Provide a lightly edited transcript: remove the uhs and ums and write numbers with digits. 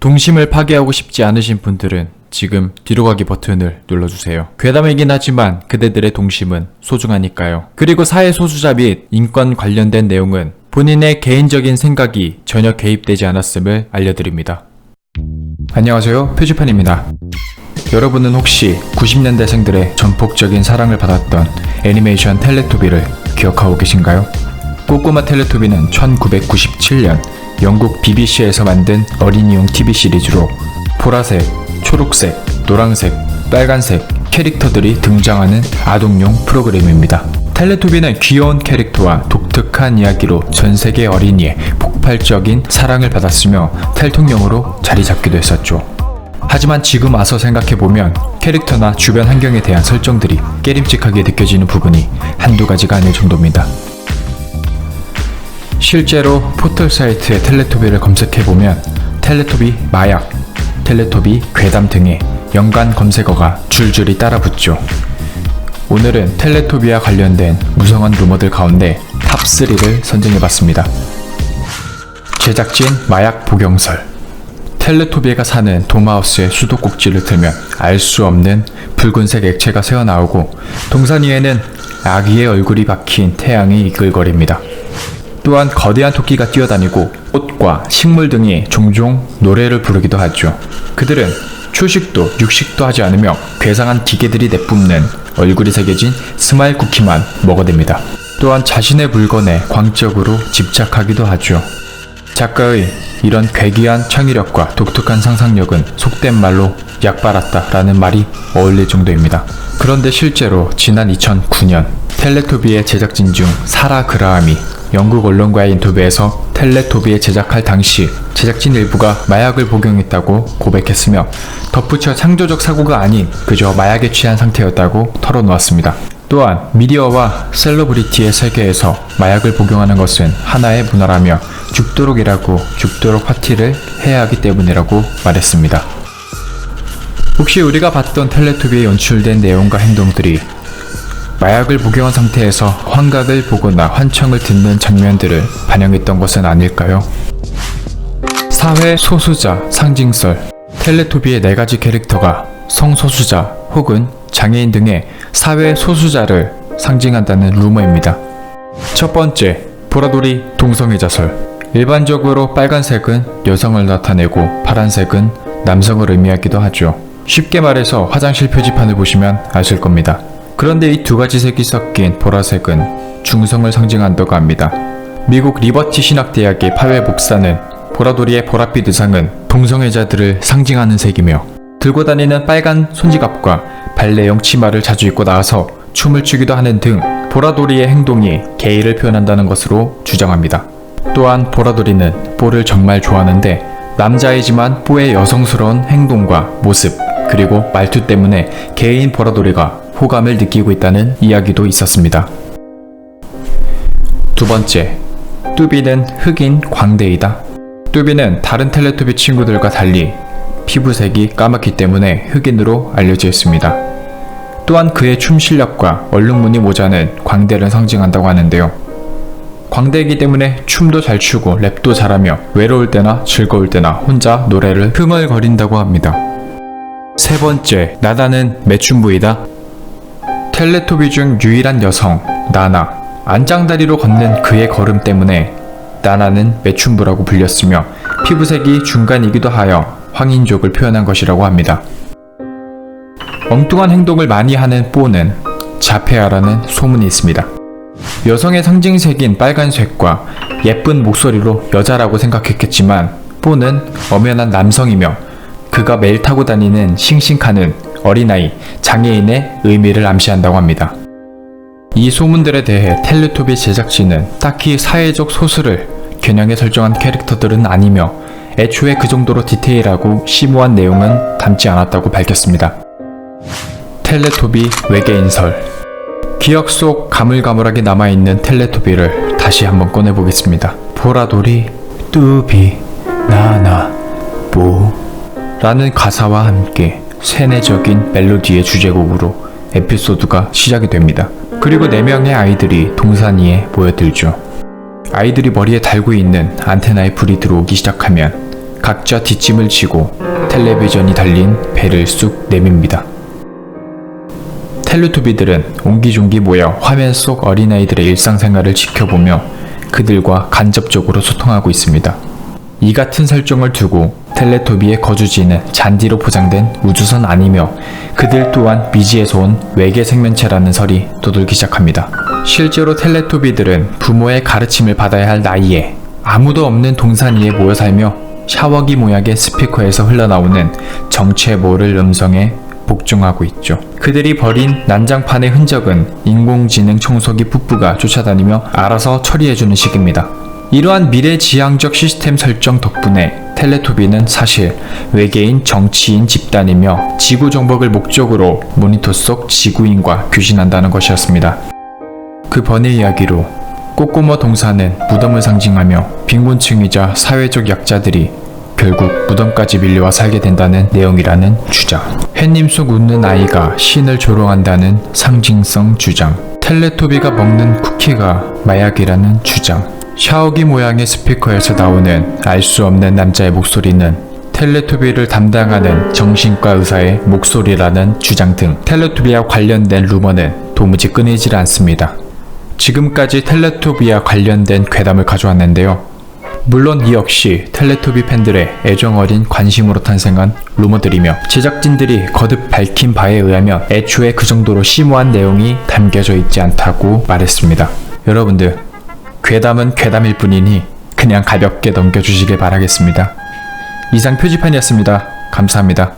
동심을 파괴하고 싶지 않으신 분들은 지금 뒤로 가기 버튼을 눌러주세요. 괴담이긴 하지만 그대들의 동심은 소중하니까요. 그리고 사회 소수자 및 인권 관련된 내용은 본인의 개인적인 생각이 전혀 개입되지 않았음을 알려드립니다. 안녕하세요, 표지판입니다. 여러분은 혹시 90년대생들의 전폭적인 사랑을 받았던 애니메이션 텔레토비를 기억하고 계신가요? 꼬꼬마 텔레토비는 1997년 영국 BBC에서 만든 어린이용 TV 시리즈로 보라색, 초록색, 노란색, 빨간색 캐릭터들이 등장하는 아동용 프로그램입니다. 텔레토비는 귀여운 캐릭터와 독특한 이야기로 전세계 어린이의 폭발적인 사랑을 받았으며 텔통령으로 자리 잡기도 했었죠. 하지만 지금 와서 생각해보면 캐릭터나 주변 환경에 대한 설정들이 깨림칙하게 느껴지는 부분이 한두 가지가 아닐 정도입니다. 실제로 포털 사이트에 텔레토비를 검색해보면 텔레토비 마약, 텔레토비 괴담 등의 연관 검색어가 줄줄이 따라붙죠. 오늘은 텔레토비와 관련된 무성한 루머들 가운데 탑3를 선정해봤습니다. 제작진 마약 복용설. 텔레토비가 사는 돔하우스의 수도꼭지를 틀면 알 수 없는 붉은색 액체가 새어나오고 동산 위에는 아기의 얼굴이 박힌 태양이 이글거립니다. 또한 거대한 토끼가 뛰어다니고 꽃과 식물 등이 종종 노래를 부르기도 하죠. 그들은 초식도 육식도 하지 않으며 괴상한 기계들이 내뿜는 얼굴이 새겨진 스마일 쿠키만 먹어댑니다. 또한 자신의 물건에 광적으로 집착하기도 하죠. 작가의 이런 괴기한 창의력과 독특한 상상력은 속된 말로 약발았다 라는 말이 어울릴 정도입니다. 그런데 실제로 지난 2009년 텔레토비의 제작진 중 사라 그라함이 영국 언론과의 인터뷰에서 텔레토비에 제작할 당시 제작진 일부가 마약을 복용했다고 고백했으며 덧붙여 창조적 사고가 아닌 그저 마약에 취한 상태였다고 털어놓았습니다. 또한 미디어와 셀러브리티의 세계에서 마약을 복용하는 것은 하나의 문화라며 죽도록 일하고 죽도록 파티를 해야 하기 때문이라고 말했습니다. 혹시 우리가 봤던 텔레토비에 연출된 내용과 행동들이 마약을 복용한 상태에서 환각을 보거나 환청을 듣는 장면들을 반영했던 것은 아닐까요? 사회 소수자 상징설. 텔레토비의 4가지 캐릭터가 성소수자 혹은 장애인 등의 사회 소수자를 상징한다는 루머입니다. 첫 번째, 보라돌이 동성애자설. 일반적으로 빨간색은 여성을 나타내고 파란색은 남성을 의미하기도 하죠. 쉽게 말해서 화장실 표지판을 보시면 아실 겁니다. 그런데 이 2가지 색이 섞인 보라색은 중성을 상징한다고 합니다. 미국 리버티 신학대학의 파웰 목사는 보라돌이의 보랏빛 의상은 동성애자들을 상징하는 색이며 들고 다니는 빨간 손지갑과 발레용 치마를 자주 입고 나와서 춤을 추기도 하는 등 보라돌이의 행동이 게이를 표현한다는 것으로 주장합니다. 또한 보라돌이는 뽀를 정말 좋아하는데 남자이지만 뽀의 여성스러운 행동과 모습 그리고 말투 때문에 게이인 보라돌이가 호감을 느끼고 있다는 이야기도 있었습니다. 두 번째, 뚜비는 흑인 광대이다. 뚜비는 다른 텔레토비 친구들과 달리 피부색이 까맣기 때문에 흑인으로 알려져 있습니다. 또한 그의 춤 실력과 얼룩무늬 모자는 광대를 상징한다고 하는데요. 광대이기 때문에 춤도 잘 추고 랩도 잘하며 외로울 때나 즐거울 때나 혼자 노래를 흥얼거린다고 합니다. 세 번째, 나나는 매춘부이다. 텔레토비 중 유일한 여성, 나나. 안장다리로 걷는 그의 걸음 때문에 나나는 매춘부라고 불렸으며 피부색이 중간이기도 하여 황인족을 표현한 것이라고 합니다. 엉뚱한 행동을 많이 하는 뽀는 자폐아라는 소문이 있습니다. 여성의 상징색인 빨간색과 예쁜 목소리로 여자라고 생각했겠지만 뽀는 엄연한 남성이며 그가 매일 타고 다니는 싱싱카는 어린아이, 장애인의 의미를 암시한다고 합니다. 이 소문들에 대해 텔레토비 제작진은 딱히 사회적 소수를 겨냥해 설정한 캐릭터들은 아니며 애초에 그 정도로 디테일하고 심오한 내용은 담지 않았다고 밝혔습니다. 텔레토비 외계인설. 기억 속 가물가물하게 남아있는 텔레토비를 다시 한번 꺼내보겠습니다. 보라돌이, 뚜비, 나나, 뽀 라는 가사와 함께 세뇌적인 멜로디의 주제곡으로 에피소드가 시작이 됩니다. 그리고 4명의 아이들이 동산 위에 모여들죠. 아이들이 머리에 달고 있는 안테나에 불이 들어오기 시작하면 각자 뒷짐을 지고 텔레비전이 달린 배를 쑥 내밉니다. 텔레토비들은 옹기종기 모여 화면 속 어린아이들의 일상생활을 지켜보며 그들과 간접적으로 소통하고 있습니다. 이 같은 설정을 두고 텔레토비의 거주지는 잔디로 포장된 우주선 아니며 그들 또한 미지에서 온 외계 생명체라는 설이 떠돌기 시작합니다. 실제로 텔레토비들은 부모의 가르침을 받아야 할 나이에 아무도 없는 동산 위에 모여 살며 샤워기 모양의 스피커에서 흘러나오는 정체 모를 음성에 복종하고 있죠. 그들이 버린 난장판의 흔적은 인공지능 청소기 푸푸가 쫓아다니며 알아서 처리해주는 식입니다. 이러한 미래지향적 시스템 설정 덕분에 텔레토비는 사실 외계인 정치인 집단이며 지구 정복을 목적으로 모니터 속 지구인과 교신한다는 것이었습니다. 그 번의 이야기로 꼬꼬머 동산은 무덤을 상징하며 빈곤층이자 사회적 약자들이 결국 무덤까지 밀려와 살게 된다는 내용이라는 주장. 햇님 속 웃는 아이가 신을 조롱한다는 상징성 주장. 텔레토비가 먹는 쿠키가 마약이라는 주장. 샤워기 모양의 스피커에서 나오는 알 수 없는 남자의 목소리는 텔레토비를 담당하는 정신과 의사의 목소리라는 주장 등 텔레토비와 관련된 루머는 도무지 끊이질 않습니다. 지금까지 텔레토비와 관련된 괴담을 가져왔는데요. 물론 이 역시 텔레토비 팬들의 애정어린 관심으로 탄생한 루머들이며 제작진들이 거듭 밝힌 바에 의하면 애초에 그 정도로 심오한 내용이 담겨져 있지 않다고 말했습니다. 여러분들, 괴담은 괴담일 뿐이니 그냥 가볍게 넘겨주시길 바라겠습니다. 이상 표지판이었습니다. 감사합니다.